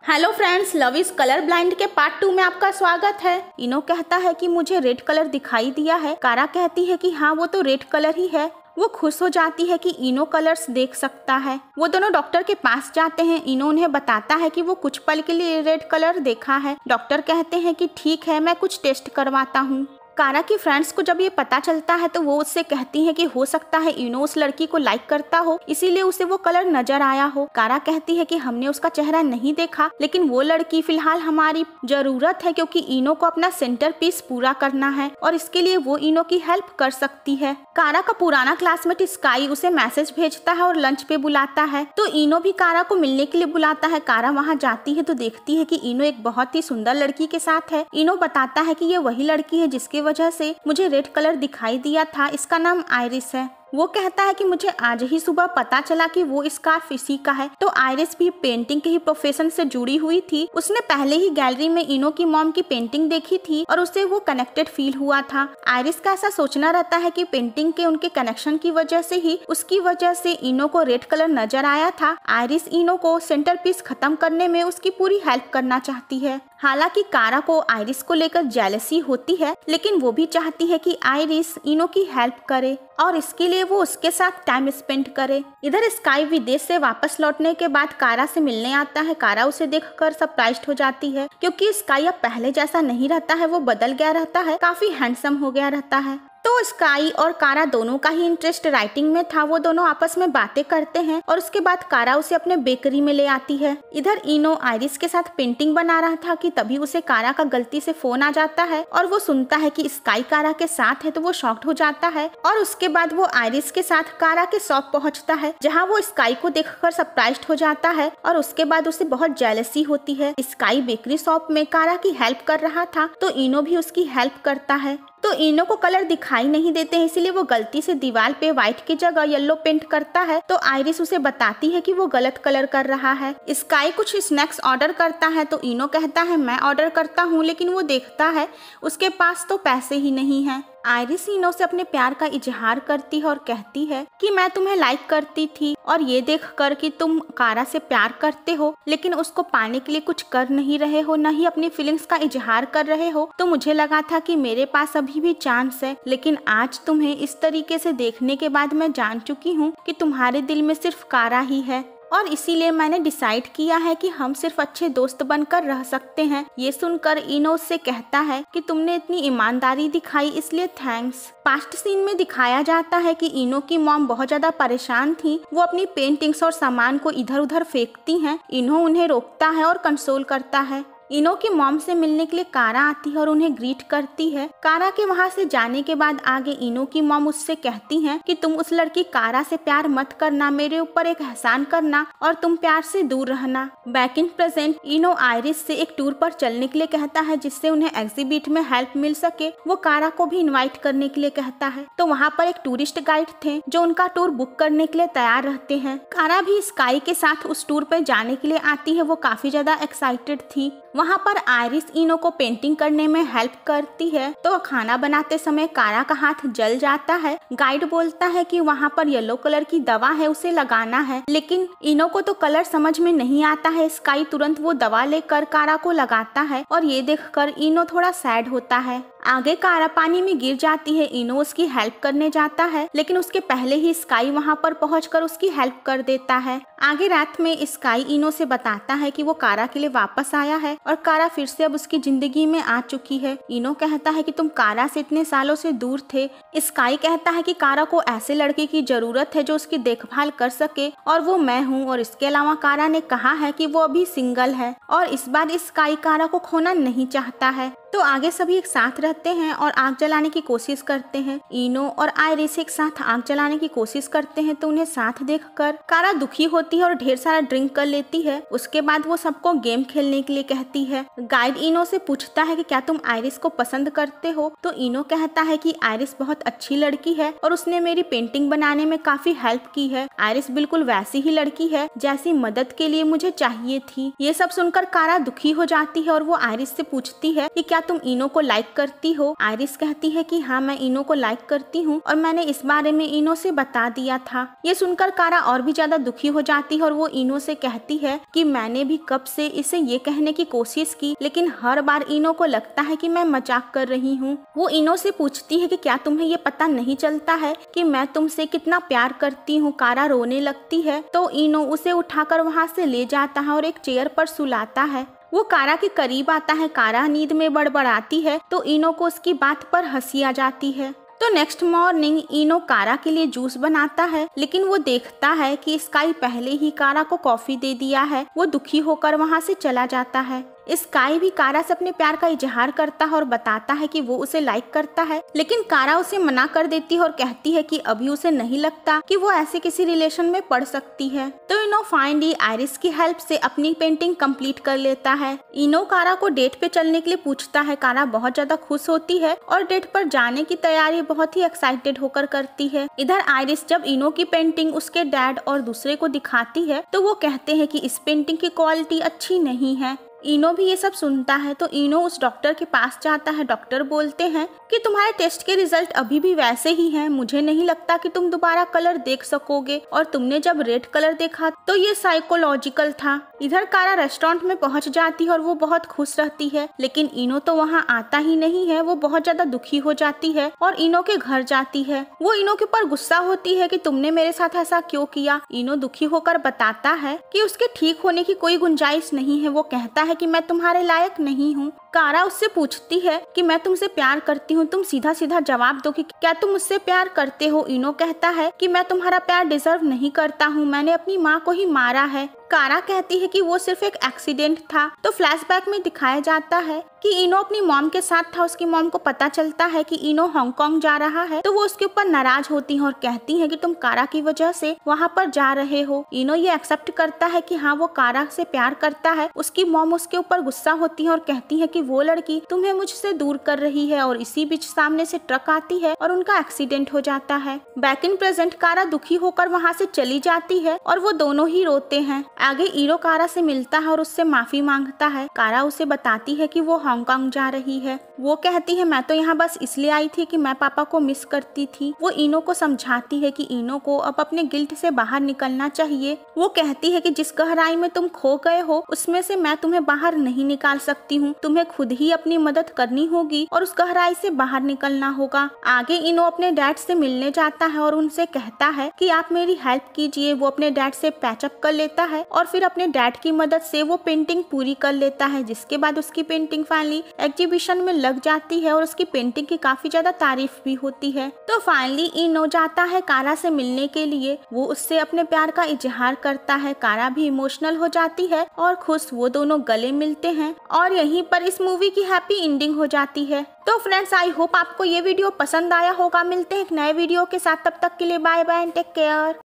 Hello friends, love is colour blind के part 2 में आपका स्वागत है। इनो कहता है कि मुझे रेड कलर दिखाई दिया है। कारा कहती है कि हाँ वो तो रेड कलर ही है। वो खुश हो जाती है कि इनो कलर्स देख सकता है। वो दोनों डॉक्टर के पास जाते हैं। इनो उन्हें बताता है कि वो कुछ पल के लिए रेड कलर देखा है। डॉक्टर कहते हैं कि ठीक है, मैं कुछ टेस्ट करवाता हूँ। कारा की फ्रेंड्स को जब ये पता चलता है तो वो उससे कहती हैं कि हो सकता है इनो उस लड़की को लाइक करता हो, इसीलिए उसे वो कलर नजर आया हो। कारा कहती है कि हमने उसका चेहरा नहीं देखा, लेकिन वो लड़की फिलहाल हमारी जरूरत है क्योंकि इनो को अपना सेंटर पीस पूरा करना है और इसके लिए वो इनो की हेल्प कर सकती है। कारा का पुराना क्लासमेट स्काई उसे मैसेज भेजता है और लंच पे बुलाता है, तो इनो भी कारा को मिलने के लिए बुलाता है। कारा वहाँ जाती है तो देखती है कि इनो एक बहुत ही सुंदर लड़की के साथ है। इनो बताता है कि ये वही लड़की है जिसके वजह से मुझे रेड कलर दिखाई दिया था। इसका नाम आइरिस है। वो कहता है कि मुझे आज ही सुबह पता चला कि वो स्कार्फ इसी का है। तो आइरिस भी पेंटिंग के ही प्रोफेशन से जुड़ी हुई थी। उसने पहले ही गैलरी में इनो की मॉम की पेंटिंग देखी थी और उसे वो कनेक्टेड फील हुआ था। आइरिस का ऐसा सोचना रहता है कि पेंटिंग के उनके कनेक्शन की वजह से ही उसकी वजह से इनो को रेड कलर नजर आया था। आइरिस इनो को सेंटर पीस खत्म करने में उसकी पूरी हेल्प करना चाहती है। हालांकि कारा को आइरिस को लेकर जेलसी होती है, लेकिन वो भी चाहती है कि आइरिस इनो की हेल्प करे और इसके लिए वो उसके साथ टाइम स्पेंड करे। इधर स्काई विदेश से वापस लौटने के बाद कारा से मिलने आता है। कारा उसे देखकर सरप्राइज्ड हो जाती है क्योंकि स्काई अब पहले जैसा नहीं रहता है, वो बदल गया रहता है, काफी हैंडसम हो गया रहता है। तो स्काई और कारा दोनों का ही इंटरेस्ट राइटिंग में था। वो दोनों आपस में बातें करते हैं और उसके बाद कारा उसे अपने बेकरी में ले आती है। इधर इनो आइरिस के साथ पेंटिंग बना रहा था कि तभी उसे कारा का गलती से फोन आ जाता है और वो सुनता है कि स्काई कारा के साथ है, तो वो शॉक्ड हो जाता है और उसके बाद वो आइरिस के साथ कारा के शॉप पहुंचता है, जहां वो स्काई को देखकर सरप्राइज्ड हो जाता है और उसके बाद उसे बहुत जेलसी होती है। स्काई बेकरी शॉप में कारा की हेल्प कर रहा था, तो इनो भी उसकी हेल्प करता है। तो इनो को कलर दिखाई नहीं देते हैं, इसीलिए वो गलती से दीवार पे व्हाइट की जगह येलो पेंट करता है। तो आइरिस उसे बताती है कि वो गलत कलर कर रहा है। स्काई कुछ स्नैक्स ऑर्डर करता है, तो इनो कहता है मैं ऑर्डर करता हूँ, लेकिन वो देखता है उसके पास तो पैसे ही नहीं है। आइरिस इनो से अपने प्यार का इजहार करती है और कहती है कि मैं तुम्हें लाइक करती थी और ये देखकर कि तुम कारा से प्यार करते हो लेकिन उसको पाने के लिए कुछ कर नहीं रहे हो, न ही अपनी फीलिंग्स का इजहार कर रहे हो, तो मुझे लगा था कि मेरे पास अभी भी चांस है। लेकिन आज तुम्हें इस तरीके से देखने के बाद मैं जान चुकी हूँ कि तुम्हारे दिल में सिर्फ कारा ही है और इसीलिए मैंने डिसाइड किया है कि हम सिर्फ अच्छे दोस्त बनकर रह सकते हैं। ये सुनकर इनो से कहता है कि तुमने इतनी ईमानदारी दिखाई, इसलिए थैंक्स। पास्ट सीन में दिखाया जाता है कि इनो की मॉम बहुत ज्यादा परेशान थी। वो अपनी पेंटिंग्स और सामान को इधर उधर फेंकती हैं। इनो उन्हें रोकता है और कंसोल करता है। इनो की मॉम से मिलने के लिए कारा आती है और उन्हें ग्रीट करती है। कारा के वहाँ से जाने के बाद आगे इनो की मॉम उससे कहती हैं कि तुम उस लड़की कारा से प्यार मत करना, मेरे ऊपर एक एहसान करना और तुम प्यार से दूर रहना। Back in present Eno iris से एक टूर पर चलने के लिए कहता है जिससे उन्हें एग्जीबिट में हेल्प मिल सके। वो कारा को भी इन्वाइट करने के लिए कहता है। तो वहाँ पर एक टूरिस्ट गाइड थे जो उनका टूर बुक करने के लिए तैयार रहते हैं। कारा भी स्काई के साथ उस टूर पर जाने के लिए आती है। वो काफी ज्यादा एक्साइटेड थी। वहाँ पर आइरिस इनो को पेंटिंग करने में हेल्प करती है। तो खाना बनाते समय कारा का हाथ जल जाता है। गाइड बोलता है कि वहाँ पर येलो कलर की दवा है, उसे लगाना है, लेकिन इनो को तो कलर समझ में नहीं आता है। स्काई तुरंत वो दवा लेकर कारा को लगाता है और ये देखकर इनो थोड़ा सैड होता है। आगे कारा पानी में गिर जाती है। इनो उसकी हेल्प करने जाता है, लेकिन उसके पहले ही स्काई वहाँ पर पहुंचकर उसकी हेल्प कर देता है। आगे रात में स्काई इनो से बताता है कि वो कारा के लिए वापस आया है और कारा फिर से अब उसकी जिंदगी में आ चुकी है। इनो कहता है कि तुम कारा से इतने सालों से दूर थे। स्काई कहता है कि कारा को ऐसे लड़के की जरूरत है जो उसकी देखभाल कर सके और वो मैं हूँ। और इसके अलावा कारा ने कहा है कि वो अभी सिंगल है और इस बार स्काई कारा को खोना नहीं चाहता है। तो आगे सभी एक साथ रहते हैं और आग जलाने की कोशिश करते हैं। इनो और आइरिस एक साथ आग जलाने की कोशिश करते हैं, तो उन्हें साथ देखकर कारा दुखी होती है और ढेर सारा ड्रिंक कर लेती है। उसके बाद वो सबको गेम खेलने के लिए कहती है। गाइड इनो से पूछता है कि क्या तुम आइरिस को पसंद करते हो, तो इनो कहता है कि आइरिस बहुत अच्छी लड़की है और उसने मेरी पेंटिंग बनाने में काफी हेल्प की है। आइरिस बिल्कुल वैसी ही लड़की है जैसी मदद के लिए मुझे चाहिए थी। ये सब सुनकर कारा दुखी हो जाती है और वो आइरिस से पूछती है कि क्या तुम इनो को लाइक करती हो? आयरिस कहती है कि हाँ मैं इनो को लाइक करती हूँ और मैंने इस बारे में इनो से बता दिया था। ये सुनकर कारा और भी ज्यादा दुखी हो जाती है और वो इनो से कहती है कि मैंने भी कब से इसे ये कहने की कोशिश की, लेकिन हर बार इनो को लगता है कि मैं मजाक कर रही हूँ। वो इनो से पूछती है कि क्या तुम्हें ये पता नहीं चलता है कि मैं तुमसे कितना प्यार करती हूँ। कारा रोने लगती है तो इनो उसे उठाकर वहाँ से ले जाता है और एक चेयर पर सुलाता है। वो कारा के करीब आता है। कारा नींद में बड़बड़ाती है तो इनो को उसकी बात पर हंसी आ जाती है। तो नेक्स्ट मॉर्निंग इनो कारा के लिए जूस बनाता है, लेकिन वो देखता है कि स्काई पहले ही कारा को कॉफी दे दिया है। वो दुखी होकर वहाँ से चला जाता है। स्काई भी कारा से अपने प्यार का इजहार करता है और बताता है कि वो उसे लाइक करता है, लेकिन कारा उसे मना कर देती है और कहती है कि अभी उसे नहीं लगता कि वो ऐसे किसी रिलेशन में पड़ सकती है। तो इनो फाइनली आयरिस की हेल्प से अपनी पेंटिंग कंप्लीट कर लेता है। इनो कारा को डेट पे चलने के लिए पूछता है। कारा बहुत ज्यादा खुश होती है और डेट पर जाने की तैयारी बहुत ही एक्साइटेड होकर करती है। इधर आयरिस जब इनो की पेंटिंग उसके डैड और दूसरे को दिखाती है तो वो कहते हैं कि इस पेंटिंग की क्वालिटी अच्छी नहीं है। इनो भी ये सब सुनता है तो इनो उस डॉक्टर के पास जाता है। डॉक्टर बोलते हैं कि तुम्हारे टेस्ट के रिजल्ट अभी भी वैसे ही हैं। मुझे नहीं लगता कि तुम दोबारा कलर देख सकोगे और तुमने जब रेड कलर देखा तो ये साइकोलॉजिकल था। इधर कारा रेस्टोरेंट में पहुंच जाती है और वो बहुत खुश रहती है, लेकिन इनो तो वहाँ आता ही नहीं है। वो बहुत ज्यादा दुखी हो जाती है और इनो के घर जाती है। वो इनो के ऊपर गुस्सा होती है कि तुमने मेरे साथ ऐसा क्यों किया। इनो दुखी होकर बताता है कि उसके ठीक होने की कोई गुंजाइश नहीं है। वो कहता है कि मैं तुम्हारे लायक नहीं हूँ। कारा उससे पूछती है कि मैं तुमसे प्यार करती हूँ, तुम सीधा सीधा जवाब दो कि क्या तुम मुझसे प्यार करते हो। इनो कहता है कि मैं तुम्हारा प्यार डिजर्व नहीं करता हूँ, मैंने अपनी माँ को ही मारा है। कारा कहती है कि वो सिर्फ एक एक्सीडेंट था। तो फ्लैशबैक में दिखाया जाता है कि इनो अपनी मॉम के साथ था। उसकी मॉम को पता चलता है कि इनो हांगकांग जा रहा है तो वो उसके ऊपर नाराज होती है और कहती है कि तुम कारा की वजह से वहाँ पर जा रहे हो। इनो ये एक्सेप्ट करता है कि हाँ वो कारा से प्यार करता है। उसकी मॉम उसके ऊपर गुस्सा होती है और कहती है कि वो लड़की तुम्हें मुझसे दूर कर रही है और इसी बीच सामने से ट्रक आती है और उनका एक्सीडेंट हो जाता है। बैक इन प्रेजेंट कारा दुखी होकर वहाँ से चली जाती है और वो दोनों ही रोते हैं। आगे इनो कारा से मिलता है और उससे माफी मांगता है। कारा उसे बताती है कि वो हांगकांग जा रही है। वो कहती है मैं तो यहाँ बस इसलिए आई थी कि मैं पापा को मिस करती थी। वो इनो को समझाती है कि इनो को अब अपने गिल्ट से बाहर निकलना चाहिए। वो कहती है कि जिस गहराई में तुम खो गए हो उसमें से मैं तुम्हें बाहर नहीं निकाल सकती हूँ, तुम्हें खुद ही अपनी मदद करनी होगी और उस गहराई से बाहर निकलना होगा। आगे इनो अपने डैड से मिलने जाता है और उनसे कहता है कि आप मेरी हेल्प कीजिए। वो अपने डैड से पैचअप कर लेता है और फिर अपने डैड की मदद से वो पेंटिंग पूरी कर लेता है, जिसके बाद उसकी पेंटिंग फाइनली एग्जीबिशन में लग जाती है और उसकी पेंटिंग की काफी ज्यादा तारीफ भी होती है। तो फाइनली इनो जाता है कारा से मिलने के लिए। वो उससे अपने प्यार का इजहार करता है। कारा भी इमोशनल हो जाती है और खुश वो दोनों गले मिलते हैं और यहीं पर इस मूवी की हैप्पी एंडिंग हो जाती है। तो फ्रेंड्स आई होप आपको ये वीडियो पसंद आया होगा। मिलते हैं एक नए वीडियो के साथ, तब तक के लिए bye bye and take care.